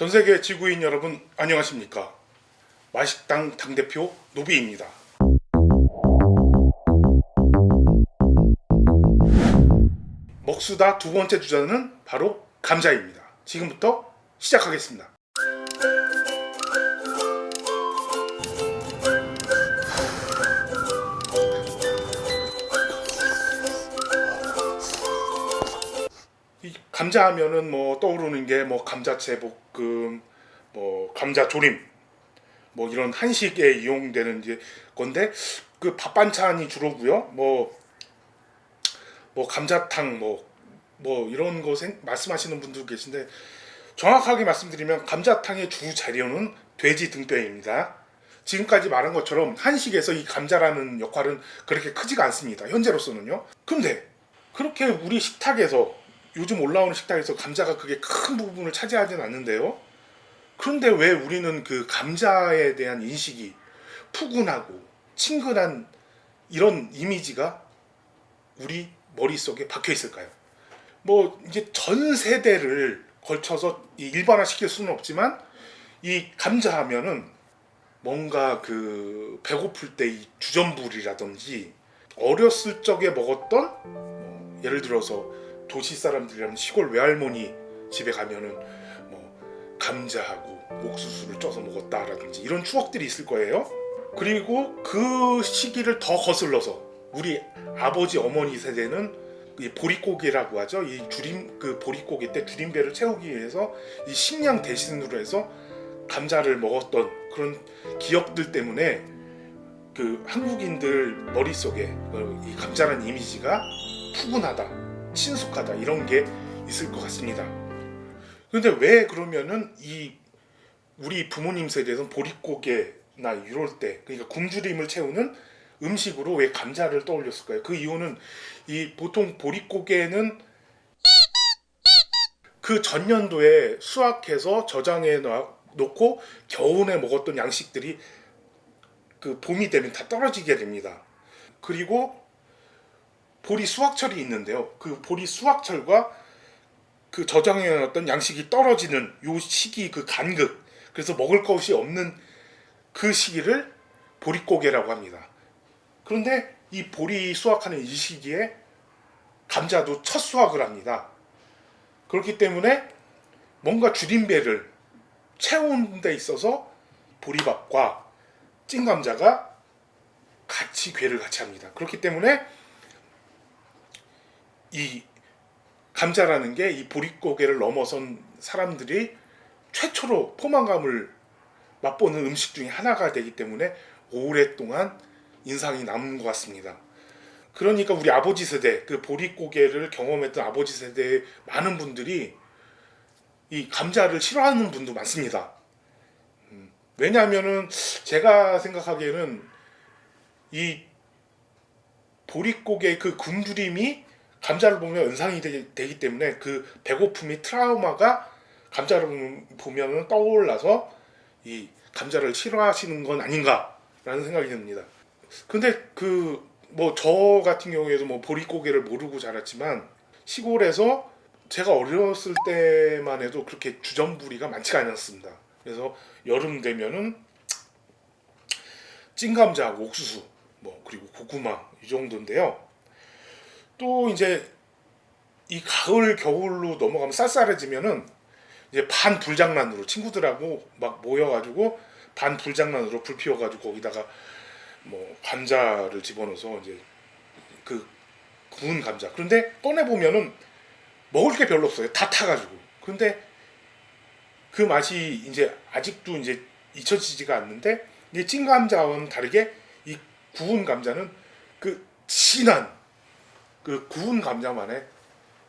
전세계 지구인 여러분 안녕하십니까? 마식당 당대표 노비입니다. 먹수다 두 번째 주자는 바로 감자입니다. 지금부터 시작하겠습니다. 이 감자 하면은 뭐 떠오르는 게 뭐 감자채 볶음, 뭐 감자조림, 뭐 이런 한식에 이용되는 이제 건데 그 밥 반찬이 주로고요. 뭐 감자탕 뭐 이런 거 말씀하시는 분도 계신데 정확하게 말씀드리면 감자탕의 주 재료는 돼지 등뼈입니다. 지금까지 말한 것처럼 한식에서 이 감자라는 역할은 그렇게 크지가 않습니다. 현재로서는요. 근데 그렇게 우리 식탁에서 요즘 올라오는 식탁에서 감자가 그게 큰 부분을 차지하지는 않는데요. 그런데 왜 우리는 그 감자에 대한 인식이 푸근하고 친근한 이런 이미지가 우리 머릿속에 박혀 있을까요? 뭐 이제 전 세대를 걸쳐서 일반화시킬 수는 없지만 이 감자 하면은 뭔가 그 배고플 때 이 주전부리라든지 어렸을 적에 먹었던 예를 들어서 도시 사람들이라면 시골 외할머니 집에 가면은 뭐 감자하고 옥수수를 쪄서 먹었다라든지 이런 추억들이 있을 거예요. 그리고 그 시기를 더 거슬러서 우리 아버지 어머니 세대는 이 보릿고개라고 하죠. 이 그 보릿고개 때 줄임배를 채우기 위해서 이 식량 대신으로 해서 감자를 먹었던 그런 기억들 때문에 그 한국인들 머릿속에 이 감자라는 이미지가 푸근하다, 친숙하다 이런 게 있을 것 같습니다. 그런데 왜 그러면은 이 우리 부모님 세대에서는 보릿고개나 이럴 때 그러니까 굶주림을 채우는 음식으로 왜 감자를 떠올렸을까요? 그 이유는 이 보통 보릿고개는 그 전년도에 수확해서 저장해 놓고 겨울에 먹었던 양식들이 그 봄이 되면 다 떨어지게 됩니다. 그리고 보리 수확철이 있는데요. 그 보리 수확철과 그 저장해 놨던 양식이 떨어지는 요 시기 그 간극, 그래서 먹을 것이 없는 그 시기를 보릿고개라고 합니다. 그런데 이 보리 수확하는 이 시기에 감자도 첫 수확을 합니다. 그렇기 때문에 뭔가 줄임배를 채우는 데 있어서 보리밥과 찐감자가 같이 궤를 같이 합니다. 그렇기 때문에 이 감자라는 게 이 보릿고개를 넘어선 사람들이 최초로 포만감을 맛보는 음식 중에 하나가 되기 때문에 오랫동안 인상이 남은 것 같습니다. 그러니까 우리 아버지 세대, 그 보릿고개를 경험했던 아버지 세대의 많은 분들이 이 감자를 싫어하는 분도 많습니다. 왜냐하면은 제가 생각하기에는 이 보릿고개 그 굶주림이 감자를 보면 연상이 되기 때문에 그 배고픔이 트라우마가 감자를 보면 떠올라서 이 감자를 싫어하시는 건 아닌가라는 생각이 듭니다. 근데 그 뭐 저 같은 경우에도 뭐 보릿고개를 모르고 자랐지만 시골에서 제가 어렸을 때만 해도 그렇게 주전부리가 많지가 않았습니다. 그래서 여름 되면은 찐감자하고 옥수수 뭐 그리고 고구마 이 정도인데요. 또 이제 이 가을 겨울로 넘어가면 쌀쌀해지면은 이제 반 불장난으로 친구들하고 막 모여가지고 반 불장난으로 불 피워가지고 거기다가 뭐 감자를 집어넣어서 이제 그 구운 감자. 그런데 꺼내 보면은 먹을 게 별로 없어요. 다 타가지고. 그런데 그 맛이 이제 아직도 이제 잊혀지지가 않는데 이 찐 감자와는 다르게 이 구운 감자는 그 진한 그 구운 감자만의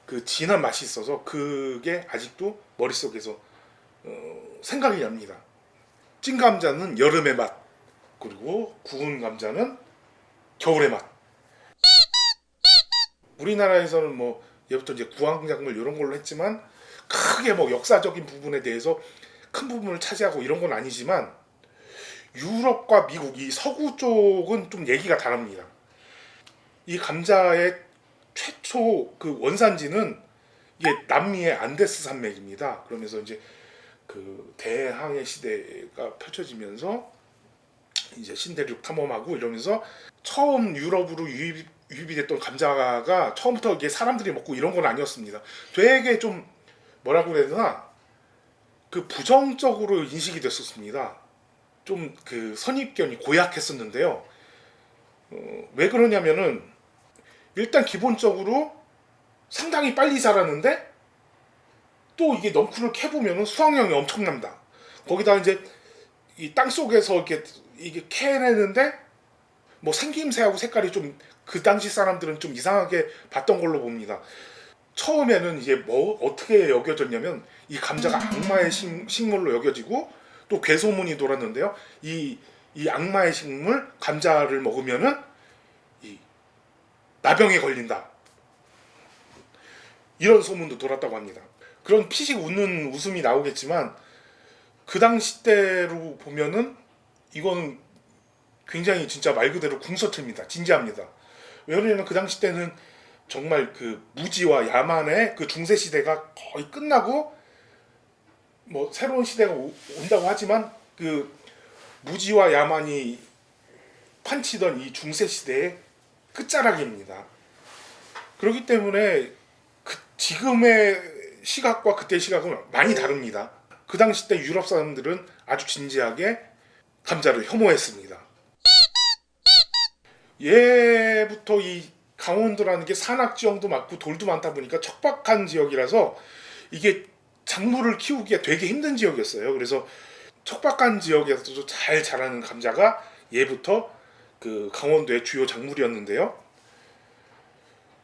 그 진한 맛이 있어서 그게 아직도 머릿속에서 생각이 납니다. 찐 감자는 여름의 맛, 그리고 구운 감자는 겨울의 맛. 우리나라에서는 뭐 예부터 이제 구황작물 이런 걸로 했지만 크게 뭐 역사적인 부분에 대해서 큰 부분을 차지하고 이런 건 아니지만 유럽과 미국 이 서구 쪽은 좀 얘기가 다릅니다. 이 감자의 최초 그 원산지는 이게 남미의 안데스 산맥입니다. 그러면서 이제 그 대항해 시대가 펼쳐지면서 이제 신대륙 탐험하고 이러면서 처음 유럽으로 유입이 됐던 감자가 처음부터 이게 사람들이 먹고 이런 건 아니었습니다. 되게 좀 뭐라고 해야 되나 그 부정적으로 인식이 됐었습니다. 좀 그 선입견이 고약했었는데요. 왜 그러냐면은 일단 기본적으로 상당히 빨리 자라는데 또 이게 넝쿨을 캐보면은 수확량이 엄청납니다. 거기다 이제 이 땅 속에서 이렇게 이게 캐내는데 뭐 생김새하고 색깔이 좀 그 당시 사람들은 좀 이상하게 봤던 걸로 봅니다. 처음에는 이제 뭐 어떻게 여겨졌냐면 이 감자가 악마의 식물로 여겨지고 또 괴소문이 돌았는데요. 이 악마의 식물 감자를 먹으면은 이 나병에 걸린다. 이런 소문도 돌았다고 합니다. 그런 피식 웃는 웃음이 나오겠지만 그 당시 때로 보면은 이거는 굉장히 진짜 말 그대로 궁서체입니다. 진지합니다. 왜냐하면 그 당시 때는 정말 그 무지와 야만의 그 중세 시대가 거의 끝나고 뭐 새로운 시대가 온다고 하지만 그 무지와 야만이 판치던 이 중세 시대의 끝자락입니다. 그렇기 때문에 그 지금의 시각과 그때 시각은 많이 다릅니다. 그 당시 때 유럽 사람들은 아주 진지하게 감자를 혐오했습니다. 예부터 이 강원도라는 게 산악 지형도 많고 돌도 많다 보니까 척박한 지역이라서 이게 작물을 키우기가 되게 힘든 지역이었어요. 그래서 척박한 지역에서도 잘 자라는 감자가 예부터 그 강원도의 주요 작물이었는데요.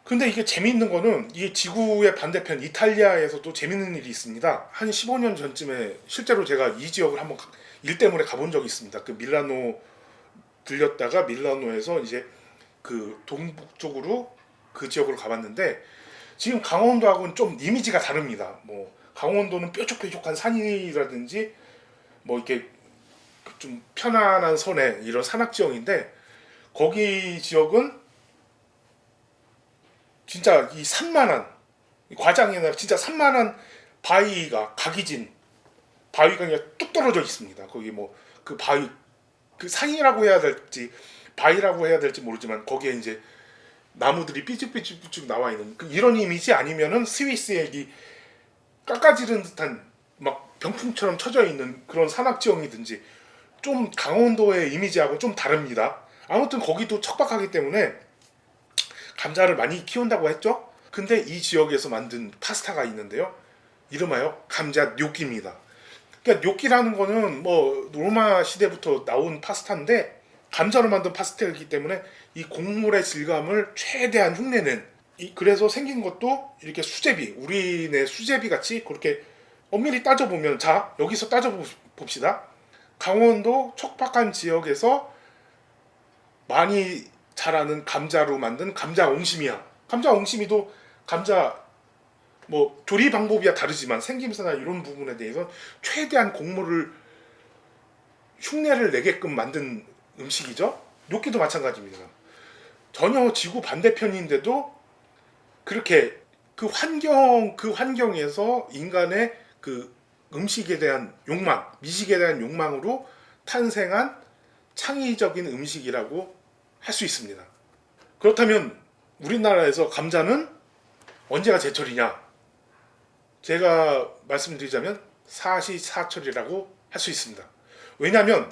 근데 이게 재미있는 거는 이 지구의 반대편 이탈리아에서도 재밌는 일이 있습니다. 한 15년 전쯤에 실제로 제가 이 지역을 한번 일 때문에 가본 적이 있습니다. 그 밀라노 들렸다가 밀라노에서 이제 그 동북쪽으로 그 지역으로 가봤는데 지금 강원도하고는 좀 이미지가 다릅니다. 뭐 강원도는 뾰족뾰족한 산이라든지 뭐 이렇게 좀 편안한 선에 이런 산악 지형인데 거기 지역은 진짜 이 산만한 과장이 아니라 진짜 산만한 바위가 각이진 바위가 그냥 뚝 떨어져 있습니다. 거기 뭐 그 바위 그 산이라고 해야 될지 바위라고 해야 될지 모르지만 거기에 이제 나무들이 삐죽삐죽 나와 있는 이런 이미지 아니면은 스위스의 이 깎아지른 듯한 막 병풍처럼 쳐져 있는 그런 산악지형이든지 좀 강원도의 이미지하고 좀 다릅니다. 아무튼 거기도 척박하기 때문에 감자를 많이 키운다고 했죠. 근데 이 지역에서 만든 파스타가 있는데요. 이름하여 감자 뇨끼입니다. 그러니까 뇨끼라는 거는 뭐 로마 시대부터 나온 파스타인데 감자로 만든 파스타이기 때문에 이 곡물의 질감을 최대한 흉내낸 그래서 생긴 것도 이렇게 수제비 우리네 수제비 같이 그렇게 엄밀히 따져보면 자 여기서 따져봅시다. 강원도 척박한 지역에서 많이 자라는 감자로 만든 감자 옹심이야. 감자 옹심이도 감자 뭐 조리 방법이야 다르지만 생김새나 이런 부분에 대해서 최대한 곡물을 흉내를 내게끔 만든 음식이죠. 뇨끼도 마찬가지입니다. 전혀 지구 반대편인데도 그렇게 그 환경에서 인간의 그 음식에 대한 욕망, 미식에 대한 욕망으로 탄생한 창의적인 음식이라고 할 수 있습니다. 그렇다면 우리나라에서 감자는 언제가 제철이냐? 제가 말씀드리자면 사시사철이라고 할 수 있습니다. 왜냐하면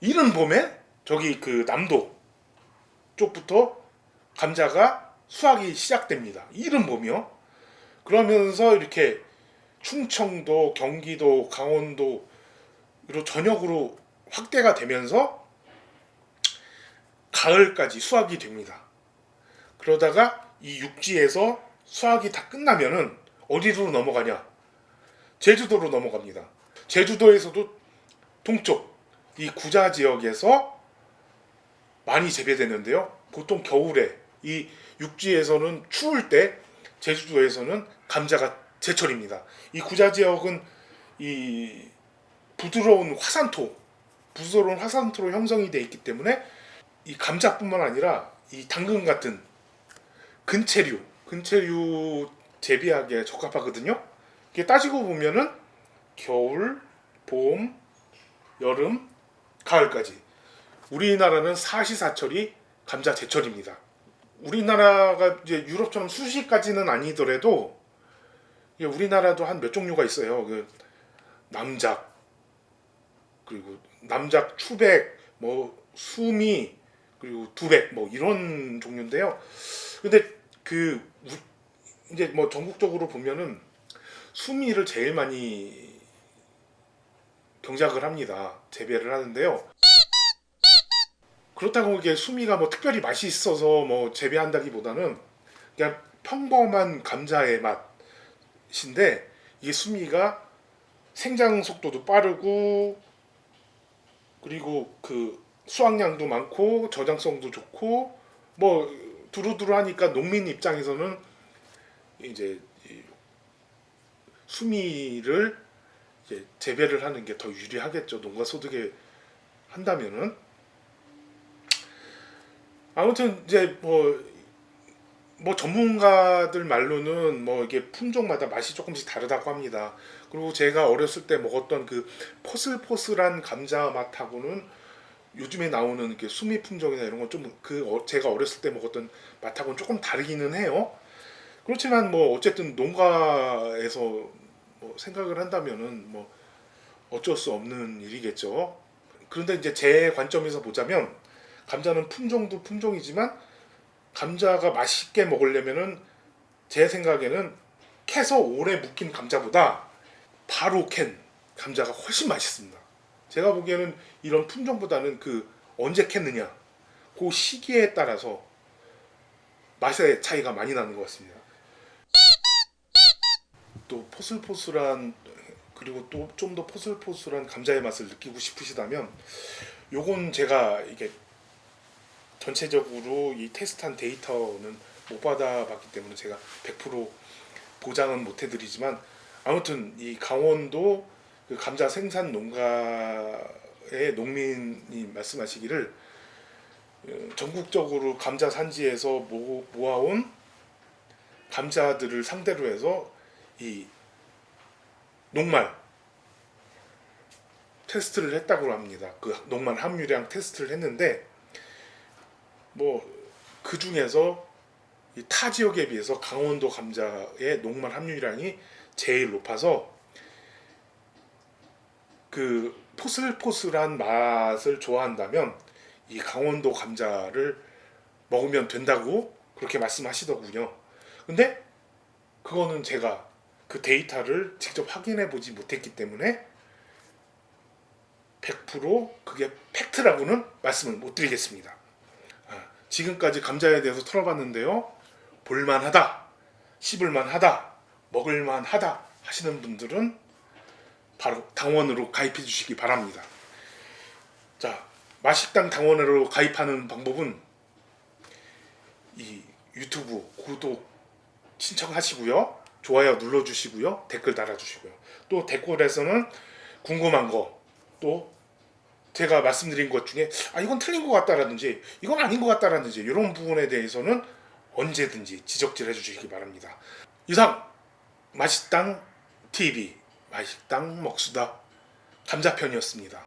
이른 봄에 저기 그 남도 쪽부터 감자가 수확이 시작됩니다. 이른 봄이요. 그러면서 이렇게 충청도, 경기도, 강원도로 전역으로 확대가 되면서 가을까지 수확이 됩니다. 그러다가 이 육지에서 수확이 다 끝나면은 어디로 넘어가냐? 제주도로 넘어갑니다. 제주도에서도 동쪽 이 구자 지역에서 많이 재배되는데요. 보통 겨울에 이 육지에서는 추울 때 제주도에서는 감자가 제철입니다. 이 구자 지역은 이 부드러운 화산토로 형성이 되어 있기 때문에 이 감자뿐만 아니라 이 당근 같은 근체류 재배하기에 적합하거든요. 이게 따지고 보면은 겨울, 봄, 여름, 가을까지 우리나라는 사시사철이 감자 제철입니다. 우리나라가 이제 유럽처럼 수시까지는 아니더라도 우리나라도 한 몇 종류가 있어요. 그 남작, 그리고 남작, 추백, 뭐 수미, 그리고 두백, 뭐 이런 종류인데요. 근데 이제 뭐 전국적으로 보면은 수미를 제일 많이 경작을 합니다. 재배를 하는데요. 그렇다고 이게 수미가 뭐 특별히 맛이 있어서 뭐 재배한다기보다는 그냥 평범한 감자의 맛인데, 이게 수미가 생장 속도도 빠르고, 그리고 그 수확량도 많고 저장성도 좋고, 뭐 두루두루 하니까 농민 입장에서는 이제 이 수미를 이제 재배를 하는 게 더 유리하겠죠. 농가 소득에 한다면은. 아무튼 이제 뭐 전문가들 말로는 뭐 이게 품종마다 맛이 조금씩 다르다고 합니다. 그리고 제가 어렸을 때 먹었던 그 포슬포슬한 감자 맛하고는 요즘에 나오는 이렇게 수미 품종이나 이런 건 좀 제가 어렸을 때 먹었던 맛하고는 조금 다르기는 해요. 그렇지만 뭐 어쨌든 농가에서 뭐 생각을 한다면은 뭐 어쩔 수 없는 일이겠죠. 그런데 이제 제 관점에서 보자면 감자는 품종도 품종이지만 감자가 맛있게 먹으려면은 제 생각에는 캐서 오래 묵힌 감자보다 바로 캔 감자가 훨씬 맛있습니다. 제가 보기에는 이런 품종보다는 그 언제 캤느냐, 그 시기에 따라서 맛의 차이가 많이 나는 것 같습니다. 또 포슬포슬한, 그리고 또 좀 더 포슬포슬한 감자의 맛을 느끼고 싶으시다면 요건 제가 이게 전체적으로 이 테스트한 데이터는 못 받아봤기 때문에 제가 100% 보장은 못 해드리지만, 아무튼 이 강원도 그 감자 생산 농가의 농민이 말씀하시기를 전국적으로 감자 산지에서 모아온 감자들을 상대로 해서 이 녹말 테스트를 했다고 합니다. 그 녹말 함유량 테스트를 했는데 뭐 그 중에서 이 타 지역에 비해서 강원도 감자의 녹말 함유량이 제일 높아서 그 포슬포슬한 맛을 좋아한다면 이 강원도 감자를 먹으면 된다고 그렇게 말씀하시더군요. 근데 그거는 제가 그 데이터를 직접 확인해 보지 못했기 때문에 100% 그게 팩트라고는 말씀을 못 드리겠습니다. 지금까지 감자에 대해서 털어봤는데요. 볼만하다, 씹을만하다, 먹을만하다 하시는 분들은 바로 당원으로 가입해 주시기 바랍니다. 자, 맛식당 당원으로 가입하는 방법은 이 유튜브 구독 신청하시고요. 좋아요 눌러주시고요. 댓글 달아주시고요. 또 댓글에서는 궁금한 거, 또 제가 말씀드린 것 중에 이건 틀린 것 같다라든지 이건 아닌 것 같다라든지 이런 부분에 대해서는 언제든지 지적질 해주시기 바랍니다. 이상 맛식당 TV 맛식당 먹수다 감자편이었습니다.